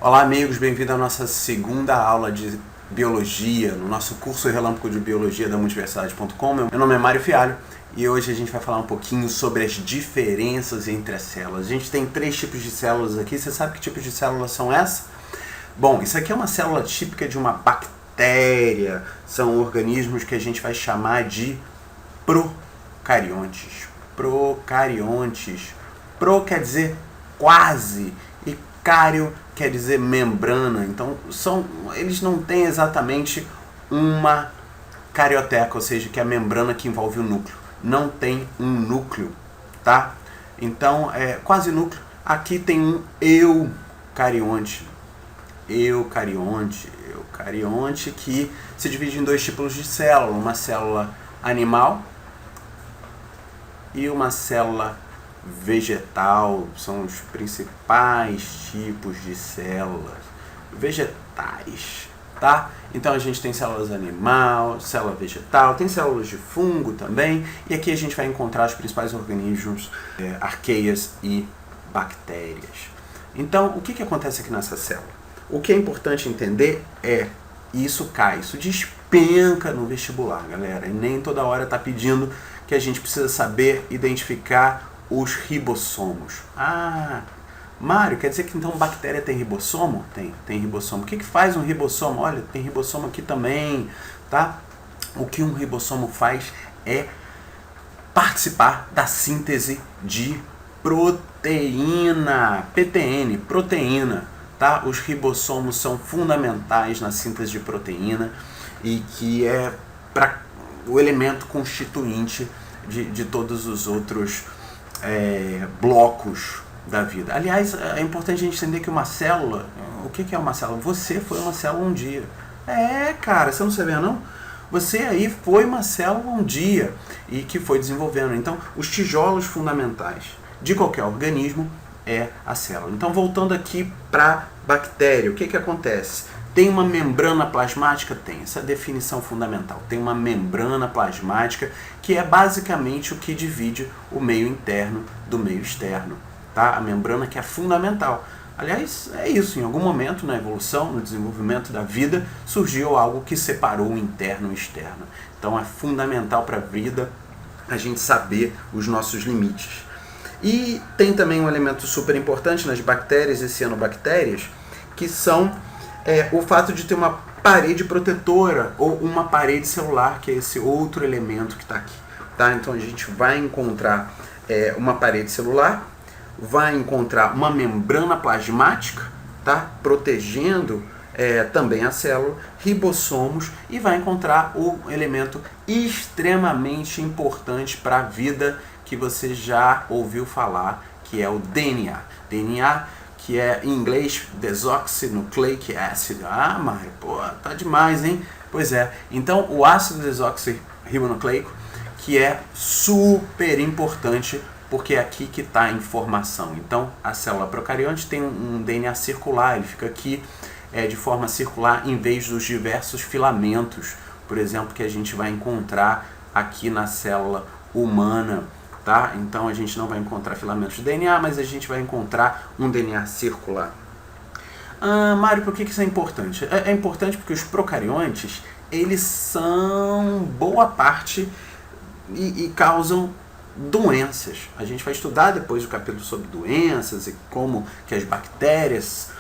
Olá amigos, bem-vindo à nossa segunda aula de Biologia, no nosso curso Relâmpago de Biologia da Multiversidade.com. Meu nome é Mário Fialho e hoje a gente vai falar um pouquinho sobre as diferenças entre as células. A gente tem 3 tipos de células aqui, você sabe que tipos de células são essas? Bom, isso aqui é uma célula típica de uma bactéria, são organismos que a gente vai chamar de procariontes. Procariontes. Pro quer dizer quase e cário quer dizer membrana, então eles não têm exatamente uma carioteca, ou seja, que é a membrana que envolve o núcleo. Não tem um núcleo, tá? Então, quase núcleo. Aqui tem um eucarionte. Eucarionte que se divide em 2 tipos de célula, uma célula animal e uma célula vegetal. São os principais tipos de células vegetais, tá? Então a gente tem células animal, célula vegetal, tem células de fungo também, e aqui a gente vai encontrar os principais organismos, arqueias e bactérias. Então, o que acontece aqui nessa célula? O que é importante entender isso despenca no vestibular, galera, e nem toda hora tá pedindo que a gente precisa saber identificar os ribossomos. Ah, Mário, quer dizer que então bactéria tem ribossomo? Tem ribossomo. O que faz um ribossomo? Olha, tem ribossomo aqui também, tá? O que um ribossomo faz é participar da síntese de proteína, PTN, proteína, tá? Os ribossomos são fundamentais na síntese de proteína e que é o elemento constituinte de todos os outros blocos da vida. Aliás, é importante a gente entender que uma célula, o que é uma célula? Você foi uma célula um dia. Cara, você não sabia não? Você aí foi uma célula um dia e que foi desenvolvendo. Então, os tijolos fundamentais de qualquer organismo é a célula. Então, voltando aqui para bactéria, o que acontece? Tem uma membrana plasmática? Tem, essa é a definição fundamental. Tem uma membrana plasmática que é basicamente o que divide o meio interno do meio externo, tá? A membrana que é fundamental. Aliás, é isso, em algum momento na evolução, no desenvolvimento da vida, surgiu algo que separou o interno e o externo. Então é fundamental para a vida a gente saber os nossos limites. E tem também um elemento super importante nas bactérias e cianobactérias, que são o fato de ter uma parede protetora ou uma parede celular, que é esse outro elemento que está aqui. Tá? Então a gente vai encontrar uma parede celular, vai encontrar uma membrana plasmática, tá? Protegendo também a célula, ribossomos, e vai encontrar o elemento extremamente importante para a vida que você já ouviu falar, que é o DNA. DNA, que é em inglês desoxynucleic acid. Ah, Mário, pô, tá demais, hein? Pois é, então o ácido desoxirribonucleico, que é super importante, porque é aqui que está a informação. Então, a célula procarionte tem um DNA circular, ele fica aqui de forma circular em vez dos diversos filamentos, por exemplo, que a gente vai encontrar aqui na célula humana. Tá? Então a gente não vai encontrar filamentos de DNA, mas a gente vai encontrar um DNA circular. Mário, por que isso é importante? É importante porque os procariontes, eles são boa parte e causam doenças. A gente vai estudar depois o capítulo sobre doenças e como que as bactérias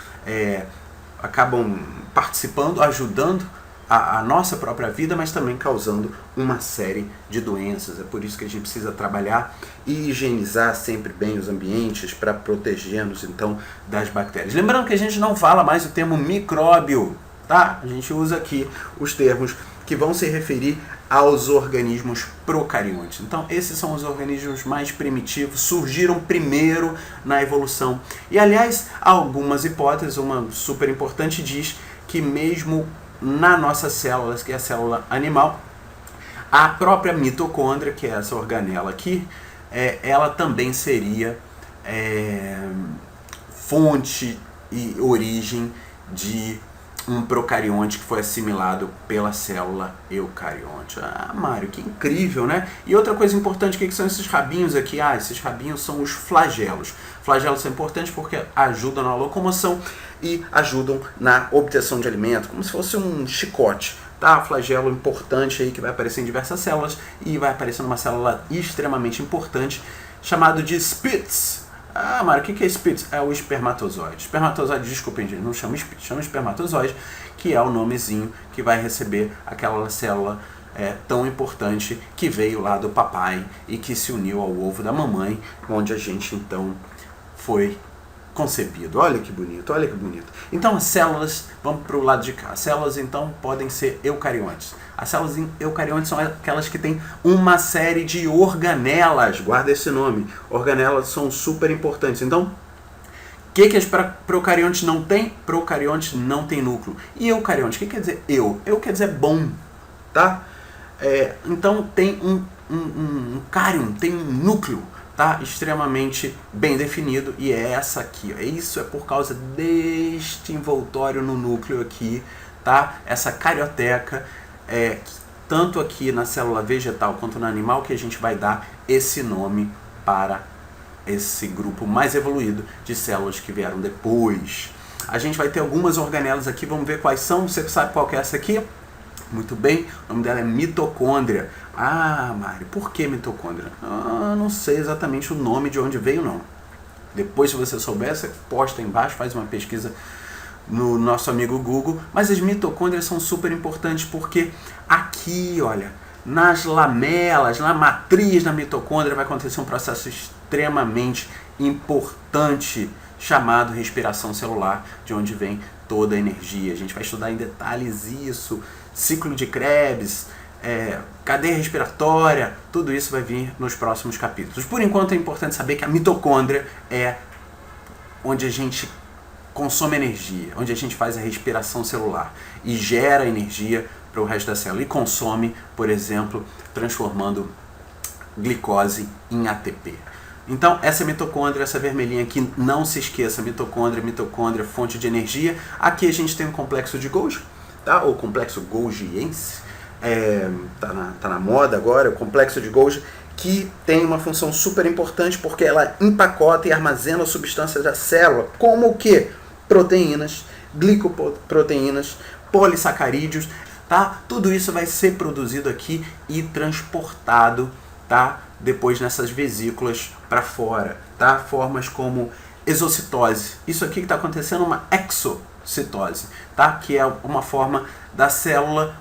acabam participando, ajudando a nossa própria vida, mas também causando uma série de doenças. É por isso que a gente precisa trabalhar e higienizar sempre bem os ambientes para proteger-nos então das bactérias. Lembrando que a gente não fala mais o termo micróbio, tá? A gente usa aqui os termos que vão se referir aos organismos procariontes. Então, esses são os organismos mais primitivos, surgiram primeiro na evolução. E, aliás, algumas hipóteses, uma super importante diz que mesmo na nossa célula, que é a célula animal, a própria mitocôndria, que é essa organela aqui, ela também seria fonte e origem de um procarionte que foi assimilado pela célula eucarionte. Ah, Mário, que incrível, né? E outra coisa importante, o que são esses rabinhos aqui? Ah, esses rabinhos são os flagelos. Flagelos são importantes porque ajudam na locomoção e ajudam na obtenção de alimento, como se fosse um chicote. Tá? Flagelo importante aí que vai aparecer em diversas células e vai aparecer numa célula extremamente importante chamado de Spitz. Ah, Mário, o que é Spitz? É o espermatozoide. Espermatozoide, desculpem, gente, não chama Spitz, chama espermatozoide, que é o nomezinho que vai receber aquela célula tão importante que veio lá do papai e que se uniu ao ovo da mamãe, onde a gente então foi concebido. Olha que bonito, olha que bonito. Então as células, vamos para o lado de cá, as células então podem ser eucariontes. As células eucariontes são aquelas que têm uma série de organelas, guarda esse nome, organelas são super importantes. Então, o que as procariontes não têm? Procariontes não têm núcleo. E eucariontes, o que quer dizer eu? Eu quer dizer bom, tá? Então tem um cárion, tem um núcleo, tá? Extremamente bem definido, e é essa aqui, ó. Isso é por causa deste envoltório no núcleo aqui, tá? Essa carioteca, tanto aqui na célula vegetal quanto no animal, que a gente vai dar esse nome para esse grupo mais evoluído de células que vieram depois. A gente vai ter algumas organelas aqui, vamos ver quais são. Você sabe qual que é essa aqui? Muito bem, o nome dela é mitocôndria. Ah, Mário, por que mitocôndria? Não sei exatamente o nome de onde veio, não. Depois, se você souber, você posta embaixo, faz uma pesquisa no nosso amigo Google. Mas as mitocôndrias são super importantes porque aqui, olha, nas lamelas, na matriz da mitocôndria vai acontecer um processo extremamente importante chamado respiração celular, de onde vem toda a energia. A gente vai estudar em detalhes isso, ciclo de Krebs, cadeia respiratória, tudo isso vai vir nos próximos capítulos. Por enquanto é importante saber que a mitocôndria é onde a gente consome energia, onde a gente faz a respiração celular e gera energia para o resto da célula e consome, por exemplo, transformando glicose em ATP. Então, essa mitocôndria, essa vermelhinha aqui, não se esqueça, mitocôndria, fonte de energia. Aqui a gente tem o complexo de Golgi, tá? O complexo golgiense, tá na moda agora, o complexo de Golgi, que tem uma função super importante porque ela empacota e armazena substâncias da célula, como o que? Proteínas, glicoproteínas, polissacarídeos, tá? Tudo isso vai ser produzido aqui e transportado, tá? Depois nessas vesículas para fora, tá? Formas como exocitose. Isso aqui que está acontecendo é uma exocitose, tá? Que é uma forma da célula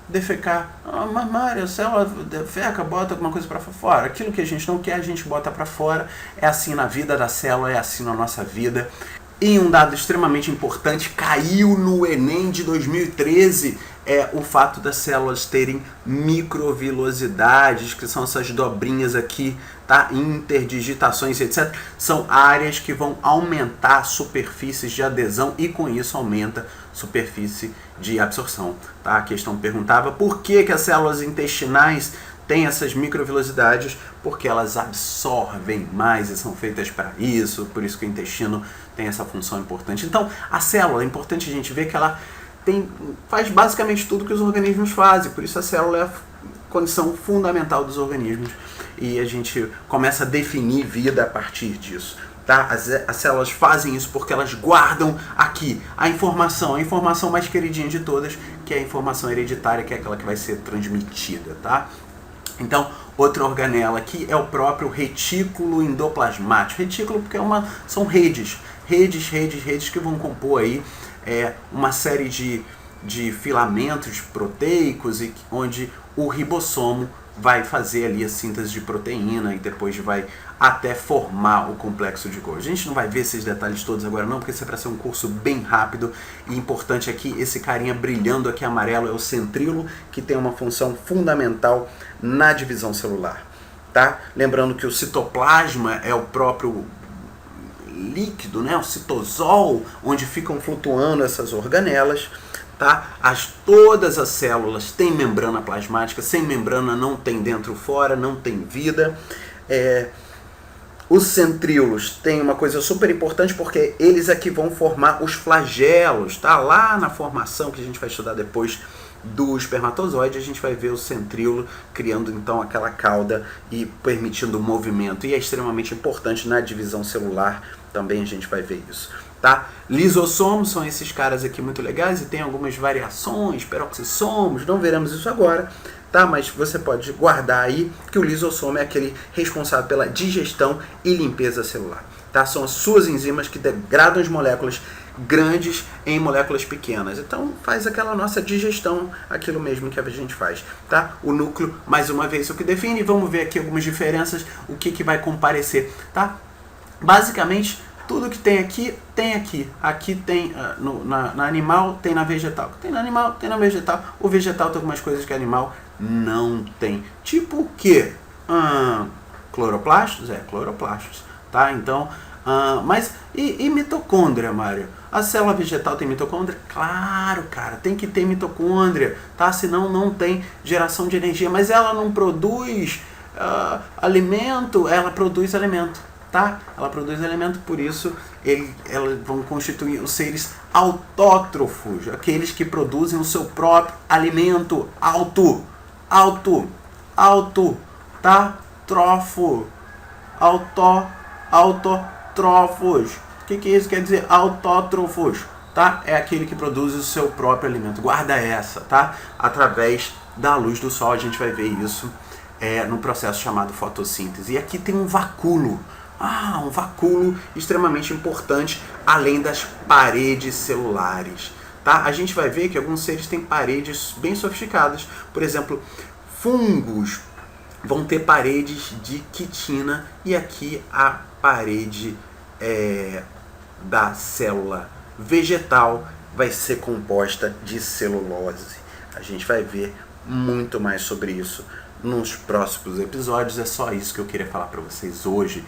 defecar. Mas Mário, a célula defeca, bota alguma coisa para fora. Aquilo que a gente não quer, a gente bota para fora. É assim na vida da célula, é assim na nossa vida. E um dado extremamente importante, caiu no Enem de 2013, é o fato das células terem microvilosidades, que são essas dobrinhas aqui, tá? Interdigitações, etc. São áreas que vão aumentar superfícies de adesão e com isso aumenta superfície de absorção, tá? A questão perguntava por que as células intestinais têm essas microvilosidades, porque elas absorvem mais e são feitas para isso, por isso que o intestino tem essa função importante. Então, a célula, é importante a gente ver que ela faz basicamente tudo que os organismos fazem, por isso a célula é a condição fundamental dos organismos e a gente começa a definir vida a partir disso. Tá? As células fazem isso porque elas guardam aqui a informação mais queridinha de todas, que é a informação hereditária, que é aquela que vai ser transmitida, tá? Então, outra organela aqui é o próprio retículo endoplasmático. Retículo porque são redes que vão compor aí uma série de filamentos proteicos, onde o ribossomo vai fazer ali a síntese de proteína e depois vai até formar o complexo de Golgi. A gente não vai ver esses detalhes todos agora não, porque isso é para ser um curso bem rápido e importante aqui. Esse carinha brilhando aqui amarelo é o centríolo, que tem uma função fundamental na divisão celular. Tá? Lembrando que o citoplasma é o próprio líquido, né? O citosol, onde ficam flutuando essas organelas. Tá? Todas as células têm membrana plasmática, sem membrana não tem dentro ou fora, não tem vida. Os centríolos têm uma coisa super importante porque eles é que vão formar os flagelos, tá? Lá na formação que a gente vai estudar depois do espermatozoide, a gente vai ver o centríolo criando então aquela cauda e permitindo o movimento, e é extremamente importante na divisão celular, também a gente vai ver isso. Tá? Lisossomos são esses caras aqui muito legais e tem algumas variações, peroxissomos, não veremos isso agora, tá? Mas você pode guardar aí que o lisossomo é aquele responsável pela digestão e limpeza celular. Tá? São as suas enzimas que degradam as moléculas grandes em moléculas pequenas. Então faz aquela nossa digestão, aquilo mesmo que a gente faz. Tá? O núcleo, mais uma vez, o que define. Vamos ver aqui algumas diferenças, o que vai comparecer. Tá? Basicamente, tudo que tem aqui, tem aqui. Aqui tem na animal, tem na vegetal. Tem na animal, tem na vegetal. O vegetal tem algumas coisas que o animal não tem. Tipo o quê? Cloroplastos? Cloroplastos. Tá? Então, mas e mitocôndria, Mário? A célula vegetal tem mitocôndria? Claro, cara, tem que ter mitocôndria, tá? Senão não tem geração de energia. Mas ela não produz alimento, ela produz alimento. Tá? Ela produz alimento, por isso elas vão constituir os seres autótrofos, aqueles que produzem o seu próprio alimento. Tá? Trofo, autótrofos. O que isso quer dizer? Autótrofos, tá? É aquele que produz o seu próprio alimento. Guarda essa, tá? Através da luz do sol a gente vai ver isso no processo chamado fotossíntese. E aqui tem um vacúolo. Um vacúolo extremamente importante, além das paredes celulares. Tá? A gente vai ver que alguns seres têm paredes bem sofisticadas. Por exemplo, fungos vão ter paredes de quitina, e aqui a parede da célula vegetal vai ser composta de celulose. A gente vai ver muito mais sobre isso nos próximos episódios. É só isso que eu queria falar para vocês hoje.